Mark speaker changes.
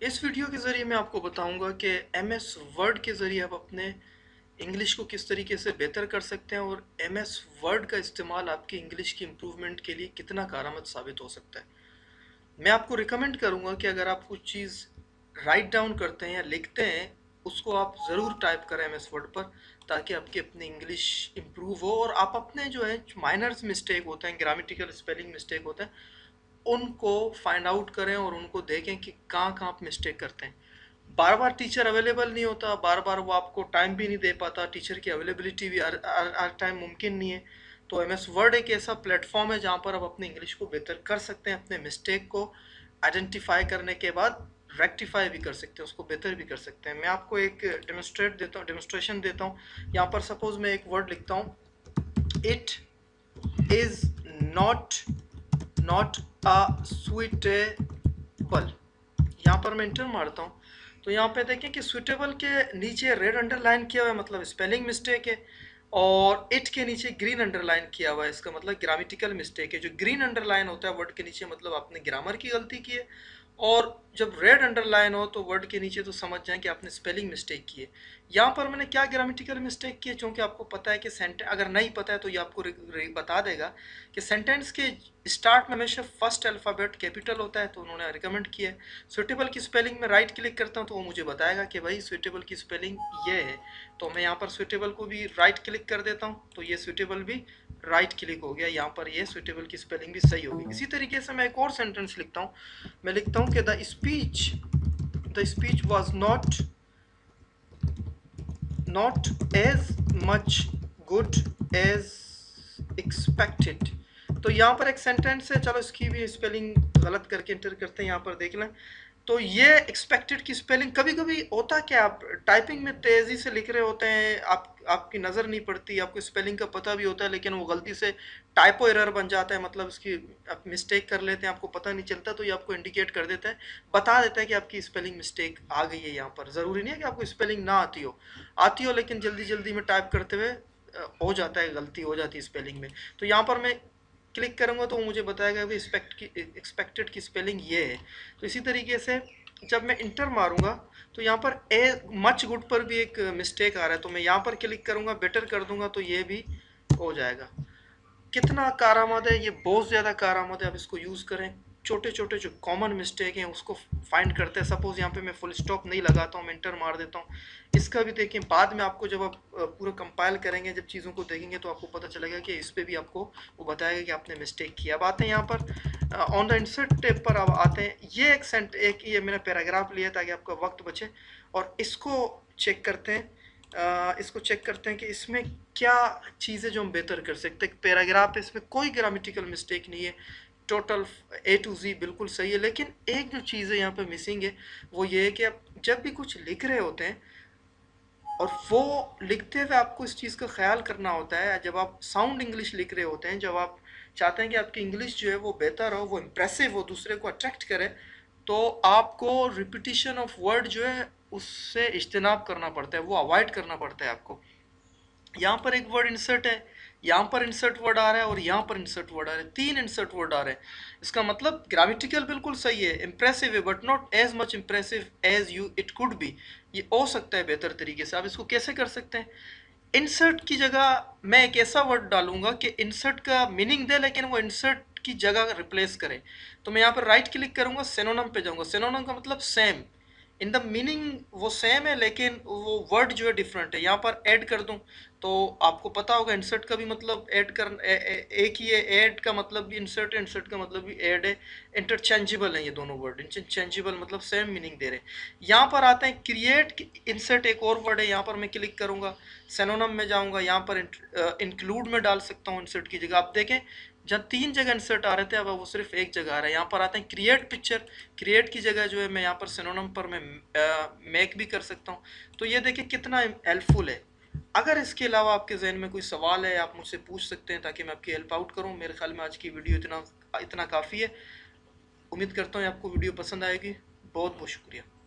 Speaker 1: इस वीडियो के ज़रिए मैं आपको बताऊंगा कि एम एस वर्ड के ज़रिए आप अपने इंग्लिश को किस तरीके से बेहतर कर सकते हैं और एम एस वर्ड का इस्तेमाल आपकी इंग्लिश की इम्प्रूवमेंट के लिए कितना कारआमद साबित हो सकता है। मैं आपको रिकमेंड करूंगा कि अगर आप कुछ चीज़ राइट डाउन करते हैं या लिखते हैं, उसको आप ज़रूर टाइप करें एम एस वर्ड पर, ताकि आपकी अपनी इंग्लिश इम्प्रूव हो और आप अपने जो है माइनर्स मिस्टेक होते हैं, ग्रामेटिकल स्पेलिंग मिस्टेक होते हैं, उनको फाइंड आउट करें और उनको देखें कि कहाँ कहाँ आप मिस्टेक करते हैं। बार बार टीचर अवेलेबल नहीं होता, बार बार वो आपको टाइम भी नहीं दे पाता, टीचर की अवेलेबिलिटी भी हर टाइम मुमकिन नहीं है। तो एम एस वर्ड एक ऐसा प्लेटफॉर्म है जहाँ पर आप अपनी इंग्लिश को बेहतर कर सकते हैं, अपने मिस्टेक को आइडेंटिफाई करने के बाद रेक्टिफाई भी कर सकते हैं, उसको बेहतर भी कर सकते हैं। मैं आपको एक डेमोस्ट्रेशन देता हूँ। यहाँ पर सपोज मैं एक वर्ड लिखता हूँ, it is not not a suitable. यहाँ पर मैं इंटर मारता हूँ तो यहाँ पे देखें कि सुइटेबल के नीचे रेड अंडरलाइन किया हुआ है, मतलब स्पेलिंग मिस्टेक है, और इट के नीचे ग्रीन अंडरलाइन किया हुआ है, इसका मतलब ग्रामेटिकल मिस्टेक है। जो ग्रीन अंडरलाइन होता है वर्ड के नीचे, मतलब आपने ग्रामर की गलती की है, और जब रेड अंडरलाइन हो तो वर्ड के नीचे तो समझ जाएं कि आपने स्पेलिंग मिस्टेक की है। यहाँ पर मैंने क्या ग्रामेटिकल मिस्टेक की है, क्योंकि आपको पता है कि सेंटेंस, अगर नहीं पता है तो ये आपको बता देगा कि सेंटेंस के स्टार्ट में हमेशा फर्स्ट अल्फ़ाबेट कैपिटल होता है, तो उन्होंने रिकमेंड किया है। सुइटेबल की स्पेलिंग में राइट क्लिक करता हूँ तो वो मुझे बताएगा कि भाई सुइटेबल की स्पेलिंग ये है, तो मैं यहाँ पर सुइटेबल को भी राइट क्लिक कर देता हूँ तो ये सुइटेबल भी राइट क्लिक हो गया, यहाँ पर ये सुइटेबल की स्पेलिंग भी सही होगी। इसी तरीके से मैं एक और सेंटेंस लिखता हूँ। मैं लिखता हूँ कि the speech was not as much good as expected। तो यहाँ पर एक सेंटेंस है, चलो इसकी भी स्पेलिंग गलत करके इंटर करते हैं, यहाँ पर देख लें। तो ये एक्सपेक्टेड की स्पेलिंग, कभी कभी होता क्या, आप टाइपिंग में तेज़ी से लिख रहे होते हैं, आपकी नज़र नहीं पड़ती, आपको स्पेलिंग का पता भी होता है, लेकिन वो गलती से टाइपो एरर बन जाता है, मतलब इसकी आप मिस्टेक कर लेते हैं, आपको पता नहीं चलता, तो ये आपको इंडिकेट कर देता है, बता देता है कि आपकी स्पेलिंग मिस्टेक आ गई है। यहाँ पर ज़रूरी नहीं है कि आपको स्पेलिंग ना आती हो, लेकिन जल्दी जल्दी में टाइप करते हुए हो जाता है, गलती हो जाती है स्पेलिंग में। तो यहाँ पर मैं क्लिक करूँगा तो वो मुझे बताएगा कि एक्सपेक्टेड की स्पेलिंग ये है। तो इसी तरीके से जब मैं इंटर मारूंगा तो यहाँ पर ए मच गुड पर भी एक मिस्टेक आ रहा है, तो मैं यहाँ पर क्लिक करूँगा, बेटर कर दूंगा तो ये भी हो जाएगा। कितना कारआमद है ये, बहुत ज़्यादा कारआमद है। आप इसको यूज़ करें, छोटे छोटे जो कॉमन मिस्टेक हैं उसको फाइंड करते हैं। सपोज़ यहाँ पे मैं फुल स्टॉप नहीं लगाता हूँ, मैं इंटर मार देता हूँ, इसका भी देखें। बाद में आपको जब आप पूरा कंपाइल करेंगे, जब चीज़ों को देखेंगे तो आपको पता चलेगा कि इस पर भी आपको वो बताएगा कि आपने मिस्टेक किया। अब आते हैं यहाँ पर ऑन द इंसर्ट टेप पर, अब आते हैं ये एक ये मैंने पैराग्राफ लिया ताकि आपका वक्त बचे, और इसको चेक करते हैं। इसको चेक करते हैं कि इसमें क्या चीज़ें जो हम बेहतर कर सकते हैं। पैराग्राफ है, इसमें कोई ग्रामेटिकल मिस्टेक नहीं है, टोटल ए टू जी बिल्कुल सही है, लेकिन एक जो चीज़ है यहाँ पे मिसिंग है, वो ये है कि आप जब भी कुछ लिख रहे होते हैं और वो लिखते हुए आपको इस चीज़ का ख्याल करना होता है, जब आप साउंड इंग्लिश लिख रहे होते हैं, जब आप चाहते हैं कि आपकी इंग्लिश जो है वो बेहतर हो, वो इम्प्रेसिव हो, दूसरे को अट्रैक्ट करे, तो आपको रिपीटिशन ऑफ वर्ड जो है उससे इज्तनाब करना पड़ता है, वो अवॉइड करना पड़ता है आपको। यहाँ पर एक वर्ड इंसर्ट है, यहाँ पर इंसर्ट वर्ड आ रहा है, और यहाँ पर इंसर्ट वर्ड आ रहा है, 3 इंसर्ट वर्ड आ रहे हैं। इसका मतलब ग्रामेटिकल बिल्कुल सही है, इम्प्रेसिव है, but not as much impressive as you it could be. ये हो सकता है बेहतर तरीके से। आप इसको कैसे कर सकते हैं, इंसर्ट की जगह मैं एक ऐसा वर्ड डालूंगा कि इंसर्ट का मीनिंग दे, लेकिन वो इंसर्ट की जगह रिप्लेस करे। तो मैं यहाँ पर राइट क्लिक करूंगा, सिनोनिम पे जाऊंगा। सिनोनिम का मतलब सेम, इन द मीनिंग वो सेम है, लेकिन वो वर्ड जो है डिफरेंट है। यहाँ पर ऐड कर दूं तो आपको पता होगा इंसर्ट का भी मतलब ऐड कर एक ही है, ऐड का मतलब भी इंसर्ट है, इंसर्ट का मतलब भी ऐड है। इंटरचेंजेबल है ये दोनों वर्ड, इंटरचेंजेबल मतलब सेम मीनिंग दे रहे हैं। यहाँ पर आते हैं क्रिएट इंसर्ट, एक और वर्ड है, यहाँ पर मैं क्लिक करूँगा, सिनोनिम में जाऊँगा, यहाँ पर इंक्लूड में डाल सकता हूँ इंसर्ट की जगह। आप देखें जहाँ 3 जगह इंसर्ट आ रहे थे, अब वो सिर्फ एक जगह आ रहा है। यहाँ पर आते हैं क्रिएट पिक्चर, क्रिएट की जगह जो है मैं यहाँ पर सिनोनिम पर मैं मेक भी कर सकता हूँ। तो ये देखिए कितना हेल्पफुल है। अगर इसके अलावा आपके जहन में कोई सवाल है, आप मुझसे पूछ सकते हैं ताकि मैं आपकी हेल्प आउट करूँ। मेरे ख्याल में आज की वीडियो इतना काफ़ी है। उम्मीद करता हूँ आपको वीडियो पसंद आएगी। बहुत बहुत शुक्रिया।